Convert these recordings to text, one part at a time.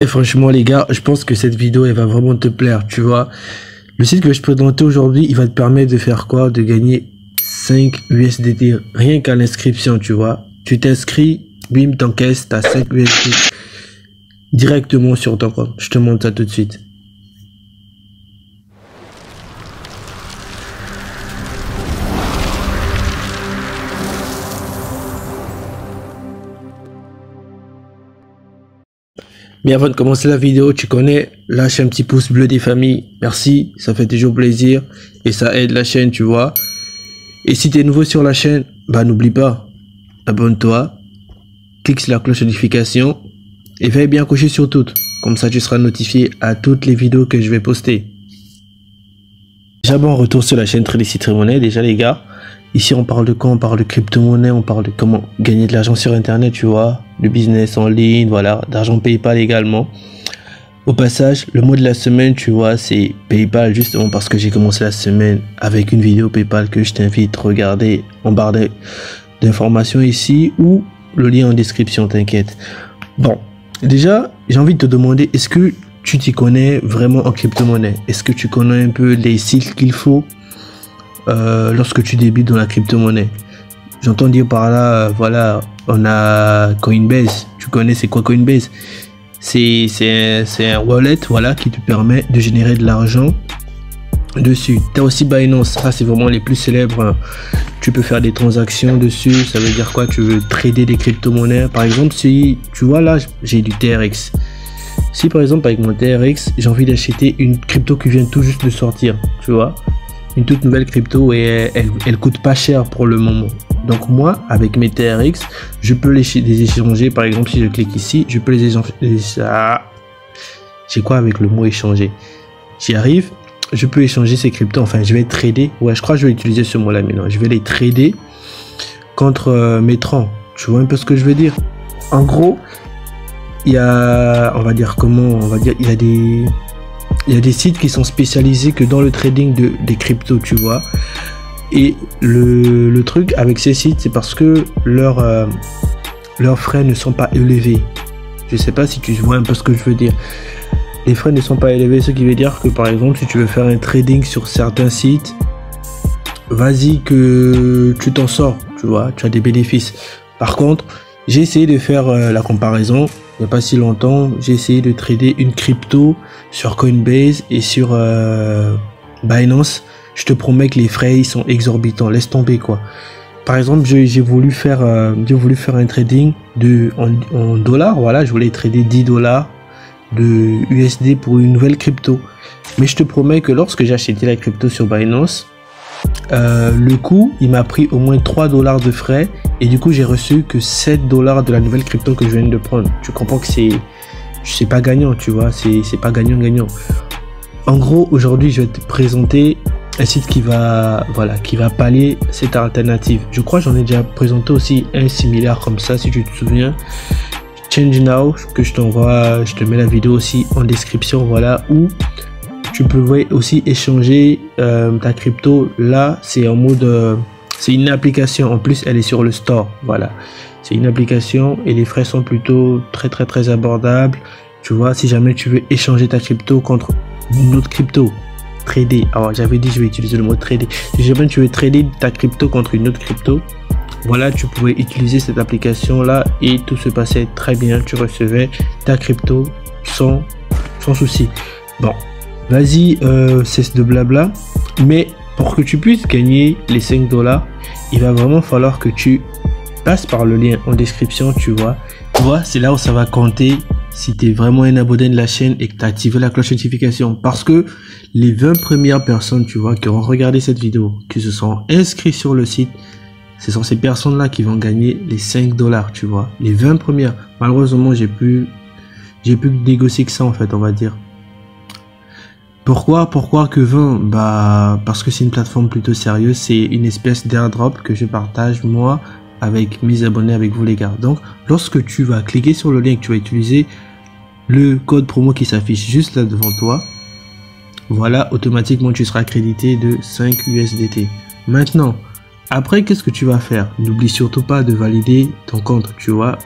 Et franchement les gars, je pense que cette vidéo elle va vraiment te plaire, tu vois. Le site que je vais te présenter aujourd'hui, il va te permettre de faire quoi? De gagner 5 USDT rien qu'à l'inscription, tu vois. Tu t'inscris, bim, t'encaisses, t'as 5 USDT directement sur ton compte. Je te montre ça tout de suite. Mais avant de commencer la vidéo, tu connais, lâche un petit pouce bleu des familles. Merci, ça fait toujours plaisir et ça aide la chaîne, tu vois. Et si tu es nouveau sur la chaîne, bah n'oublie pas, abonne-toi, clique sur la cloche de notification et veille bien cocher sur toutes. Comme ça, tu seras notifié à toutes les vidéos que je vais poster. Déjà, bon, retour sur la chaîne Trading Money. Déjà, les gars, ici, on parle de quoi? On parle de crypto-monnaie, on parle de comment gagner de l'argent sur Internet, tu vois, de business en ligne, voilà, d'argent PayPal également. Au passage, le mot de la semaine, tu vois, c'est PayPal, justement parce que j'ai commencé la semaine avec une vidéo PayPal que je t'invite à regarder en barre d'informations ici ou le lien en description, t'inquiète. Bon, déjà, j'ai envie de te demander, est-ce que tu t'y connais vraiment en crypto-monnaie? Est-ce que tu connais un peu les sites qu'il faut lorsque tu débutes dans la crypto-monnaie? J'entends dire par là, voilà, on a Coinbase. Tu connais c'est quoi Coinbase? C'est un wallet, voilà, qui te permet de générer de l'argent dessus. Tu as aussi Binance, ça c'est vraiment les plus célèbres, hein. Tu peux faire des transactions dessus. Ça veut dire quoi? Tu veux trader des crypto-monnaies. Par exemple, si tu vois là, j'ai du TRX. Si par exemple avec mon TRX, j'ai envie d'acheter une crypto qui vient tout juste de sortir, tu vois, une toute nouvelle crypto et elle coûte pas cher pour le moment. Donc moi, avec mes TRX, je peux les échanger. Par exemple, si je clique ici, je peux les échanger. J'ai quoi avec le mot échanger? J'y arrive. Je peux échanger ces cryptos. Enfin, je vais trader. Ouais, je crois que je vais utiliser ce mot-là maintenant. Je vais les trader contre mes troncs. Tu vois un peu ce que je veux dire? En gros, il y a, on va dire comment, on va dire, il y a des sites qui sont spécialisés que dans le trading des cryptos, tu vois. Et le truc avec ces sites, c'est parce que leurs frais ne sont pas élevés. Je sais pas si tu vois un peu ce que je veux dire. Les frais ne sont pas élevés, ce qui veut dire que par exemple, si tu veux faire un trading sur certains sites, vas-y que tu t'en sors, tu vois, tu as des bénéfices. Par contre, j'ai essayé de faire la comparaison. Il n'y a pas si longtemps, j'ai essayé de trader une crypto sur Coinbase et sur Binance. Je te promets que les frais ils sont exorbitants, laisse tomber quoi. Par exemple, j'ai voulu faire un trading en dollars, voilà, je voulais trader 10 dollars de USD pour une nouvelle crypto. Mais je te promets que lorsque j'ai acheté la crypto sur Binance, le coût il m'a pris au moins 3 dollars de frais et du coup j'ai reçu que 7 dollars de la nouvelle crypto que je viens de prendre. Tu comprends que c'est pas gagnant, tu vois, c'est pas gagnant. En gros, aujourd'hui je vais te présenter un site qui va pallier cette alternative. Je crois que j'en ai déjà présenté aussi un similaire comme ça, si tu te souviens. Change Now, que je t'envoie, je te mets la vidéo aussi en description, voilà, où tu peux aussi échanger ta crypto. Là, c'est en mode, c'est une application. En plus, elle est sur le store. Voilà, c'est une application et les frais sont plutôt très abordables. Tu vois, si jamais tu veux échanger ta crypto contre une autre crypto, trader. Alors, j'avais dit, je vais utiliser le mot trader. Si jamais tu veux trader ta crypto contre une autre crypto, voilà, tu pouvais utiliser cette application là et tout se passait très bien. Tu recevais ta crypto sans souci. Bon. Vas-y, cesse de blabla. Mais pour que tu puisses gagner les 5 dollars, il va vraiment falloir que tu passes par le lien en description, tu vois. Tu vois, c'est là où ça va compter si tu es vraiment un abonné de la chaîne et que tu as activé la cloche de notification. Parce que les 20 premières personnes, tu vois, qui auront regardé cette vidéo, qui se sont inscrits sur le site, ce sont ces personnes-là qui vont gagner les 5 dollars, tu vois. Les 20 premières. Malheureusement, j'ai plus négocier que ça, en fait, on va dire. Pourquoi que 20? Bah, parce que c'est une plateforme plutôt sérieuse. C'est une espèce d'airdrop que je partage, moi, avec mes abonnés, avec vous, les gars. Donc, lorsque tu vas cliquer sur le lien et que tu vas utiliser le code promo qui s'affiche juste là devant toi, voilà, automatiquement, tu seras crédité de 5 USDT. Maintenant, après, qu'est-ce que tu vas faire? N'oublie surtout pas de valider ton compte, tu vois.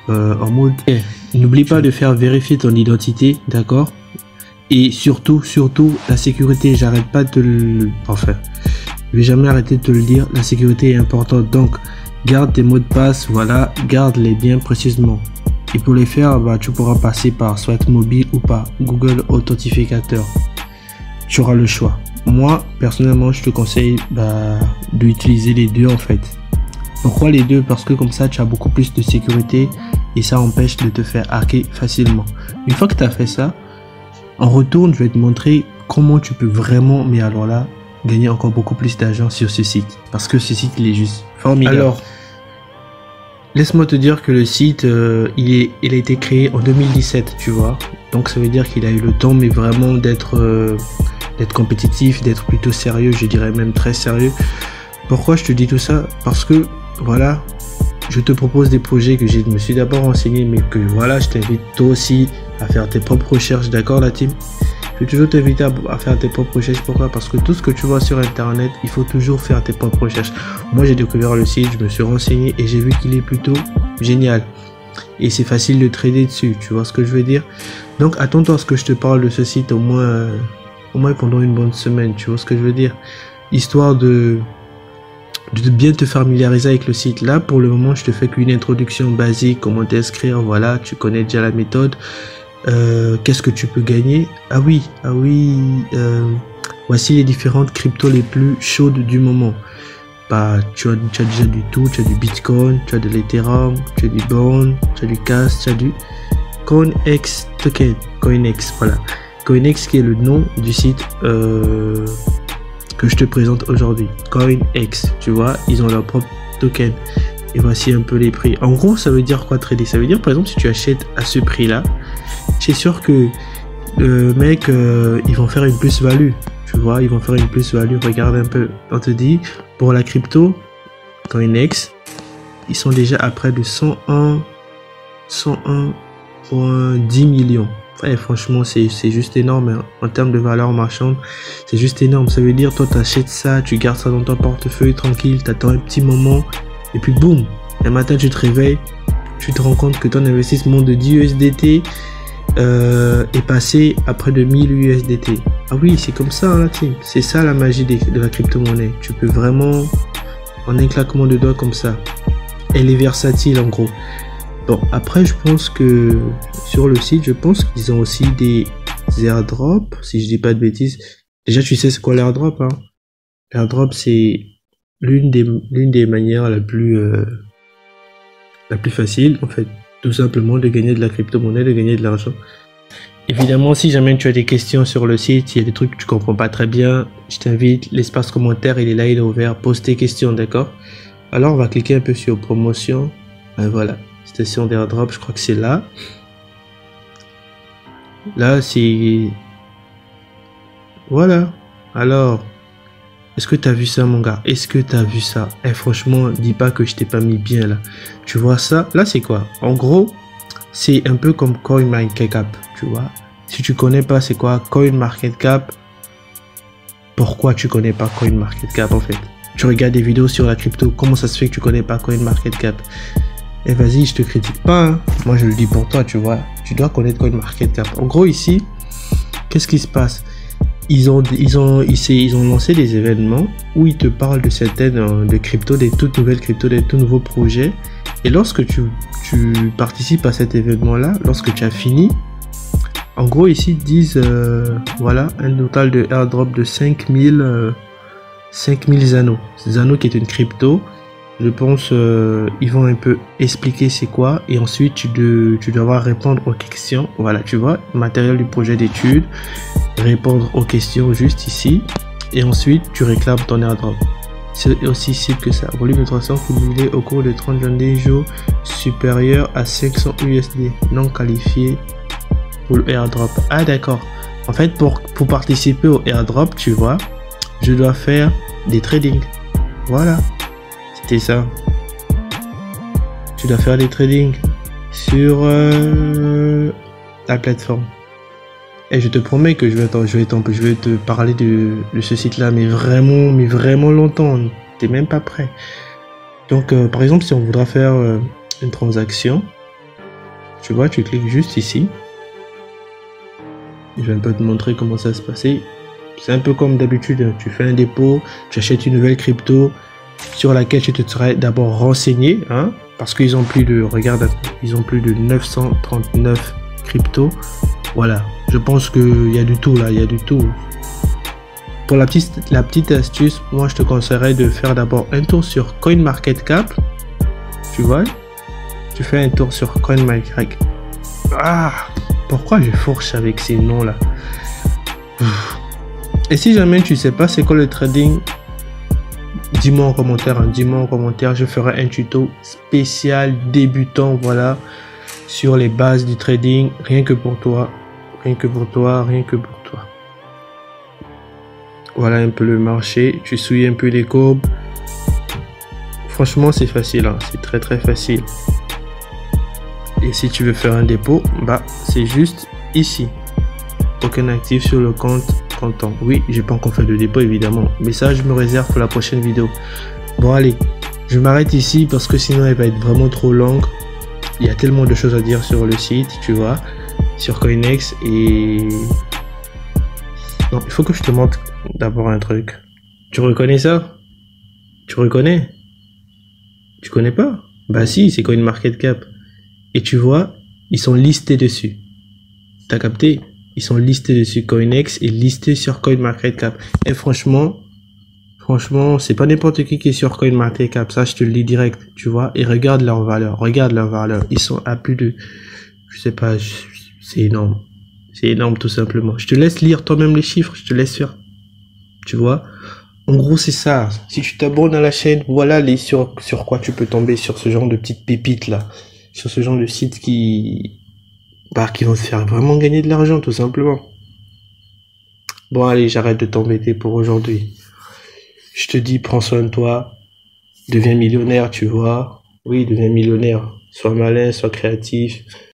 en mode. N'oublie pas de faire vérifier ton identité, d'accord? Et surtout, la sécurité, j'arrête pas de le... Enfin, je vais jamais arrêter de te le dire, la sécurité est importante. Donc, garde tes mots de passe, voilà, garde-les bien précisément. Et pour les faire, bah, tu pourras passer par soit mobile ou par Google Authentificateur. Tu auras le choix. Moi, personnellement, je te conseille d'utiliser les deux en fait. Pourquoi les deux? Parce que comme ça, tu as beaucoup plus de sécurité et ça empêche de te faire hacker facilement. Une fois que tu as fait ça, en retour, je vais te montrer comment tu peux vraiment, mais alors là, gagner encore beaucoup plus d'argent sur ce site. Parce que ce site, il est juste formidable. Alors, laisse-moi te dire que le site, il a été créé en 2017, tu vois. Donc ça veut dire qu'il a eu le temps, mais vraiment d'être compétitif, d'être plutôt sérieux, je dirais même très sérieux. Pourquoi je te dis tout ça? Parce que, voilà, je te propose des projets que je me suis d'abord renseigné, mais que voilà, je t'invite toi aussi à faire tes propres recherches, d'accord la team? Je vais toujours t'inviter à faire tes propres recherches. Pourquoi? Parce que tout ce que tu vois sur internet, il faut toujours faire tes propres recherches. Moi j'ai découvert le site, je me suis renseigné et j'ai vu qu'il est plutôt génial. Et c'est facile de trader dessus, tu vois ce que je veux dire? Donc attends-toi à ce que je te parle de ce site au moins pendant une bonne semaine, tu vois ce que je veux dire? Histoire de bien te familiariser avec le site. Là pour le moment je te fais qu'une introduction basique, comment t'inscrire, voilà, tu connais déjà la méthode. Qu'est-ce que tu peux gagner? Ah oui, voici les différentes cryptos les plus chaudes du moment. Bah, tu as déjà du tout, tu as du Bitcoin, tu as de l'Ethereum, tu as du Bond, tu as du CAS, tu as du CoinEx token, CoinEx, voilà. CoinEx qui est le nom du site que je te présente aujourd'hui. CoinEx, tu vois, ils ont leur propre token. Et voici un peu les prix. En gros, ça veut dire quoi trader? Ça veut dire par exemple si tu achètes à ce prix-là, c'est sûr que mec, ils vont faire une plus-value. Tu vois, ils vont faire une plus-value. Regarde un peu. On te dit, pour la crypto, CoinEx, ils sont déjà à près de 101,10 millions. Ouais, franchement, c'est juste énorme. Hein. En termes de valeur marchande, c'est juste énorme. Ça veut dire, toi, tu achètes ça, tu gardes ça dans ton portefeuille tranquille, tu attends un petit moment, et puis boum, un matin, tu te réveilles, tu te rends compte que ton investissement de 10 USDT est passé à près de 1000 USDT. Ah oui, c'est comme ça, hein, la team. C'est ça la magie de la crypto-monnaie. Tu peux vraiment, en un claquement de doigts comme ça. Elle est versatile, en gros. Bon, après, je pense que sur le site, je pense qu'ils ont aussi des airdrops, si je dis pas de bêtises. Déjà, tu sais c'est quoi l'airdrop, hein? L'airdrop, c'est l'une des manières la plus facile, en fait, tout simplement de gagner de la crypto-monnaie, de gagner de l'argent. Évidemment, si jamais tu as des questions sur le site, il y a des trucs que tu comprends pas très bien, je t'invite, l'espace commentaire, il est là, il est ouvert, pose tes questions, d'accord? Alors, on va cliquer un peu sur promotion, voilà, station d'airdrop, je crois que c'est là. Là, c'est... Voilà, alors... Est-ce que tu as vu ça, mon gars? Est-ce que tu as vu ça? Eh, franchement, dis pas que je t'ai pas mis bien, là. Tu vois ça? Là, c'est quoi? En gros, c'est un peu comme CoinMarketCap, tu vois. Si tu connais pas, c'est quoi CoinMarketCap? Pourquoi tu connais pas CoinMarketCap, en fait? Tu regardes des vidéos sur la crypto. Comment ça se fait que tu connais pas CoinMarketCap? Eh, vas-y, je te critique pas, hein. Moi, je le dis pour toi, tu vois. Tu dois connaître CoinMarketCap. En gros, ici, qu'est-ce qui se passe? Ils ont lancé des événements où ils te parlent de certaines de crypto, des toutes nouvelles cryptos, des tout nouveaux projets. Et lorsque tu participes à cet événement-là, lorsque tu as fini, en gros ici ils disent voilà un total de airdrop de 5000 Zano. Zano qui est une crypto. Je pense ils vont un peu expliquer c'est quoi et ensuite tu devras répondre aux questions. Voilà, tu vois, matériel du projet d'étude, répondre aux questions juste ici et ensuite tu réclames ton airdrop. C'est aussi simple que ça. Volume de 300 cumulé au cours de 30 jours supérieur à 500 USD non qualifié pour le airdrop. Ah d'accord. En fait pour participer au airdrop, tu vois, je dois faire des tradings. Voilà. C'était ça. Tu dois faire des tradings sur la plateforme. Et je te promets que je vais te parler de ce site-là, mais vraiment longtemps. T'es même pas prêt. Donc, par exemple, si on voudra faire une transaction, Tu vois, tu cliques juste ici. Je vais un peu te montrer comment ça se passait. C'est un peu comme d'habitude, tu fais un dépôt, tu achètes une nouvelle crypto sur laquelle tu te serais d'abord renseigné, hein, parce qu'ils ont plus de, regarde, ils ont plus de 939 cryptos. Voilà, je pense qu'il y a du tout là, il y a du tout. Pour la petite astuce, moi je te conseillerais de faire d'abord un tour sur CoinMarketCap. Tu vois, tu fais un tour sur CoinMarketCap. Ah, pourquoi je fourche avec ces noms là? Et si jamais tu sais pas c'est quoi le trading, dis-moi en commentaire, hein, dis-moi en commentaire, je ferai un tuto spécial débutant, voilà, sur les bases du trading, rien que pour toi, rien que pour toi, rien que pour toi. Voilà un peu le marché, tu suis un peu les courbes. Franchement, c'est facile, hein, c'est très très facile. Et si tu veux faire un dépôt, bah c'est juste ici. Aucun actif sur le compte comptant. Oui, j'ai pas encore fait de dépôt évidemment, mais ça je me réserve pour la prochaine vidéo. Bon allez, je m'arrête ici parce que sinon elle va être vraiment trop longue. Il y a tellement de choses à dire sur le site, tu vois, sur Coinex. Et non, il faut que je te montre d'abord un truc. Tu reconnais ça? Tu reconnais? Tu connais pas? Bah si, c'est CoinMarketCap. Et tu vois, ils sont listés dessus. T'as capté? Ils sont listés dessus. Coinex est listé sur CoinMarketCap. Et franchement, c'est pas n'importe qui est sur CoinMarketCap. Ça, je te le dis direct, tu vois. Et regarde leur valeur. Regarde leur valeur. Ils sont à plus de, je sais pas, c'est énorme. C'est énorme tout simplement. Je te laisse lire toi-même les chiffres. Je te laisse faire. Tu vois. En gros, c'est ça. Si tu t'abonnes à la chaîne, voilà sur quoi tu peux tomber sur ce genre de petites pépites là. Sur ce genre de sites qui vont te faire vraiment gagner de l'argent, tout simplement. Bon, allez, j'arrête de t'embêter pour aujourd'hui. Je te dis, prends soin de toi. Deviens millionnaire, tu vois. Oui, deviens millionnaire. Sois malin, sois créatif.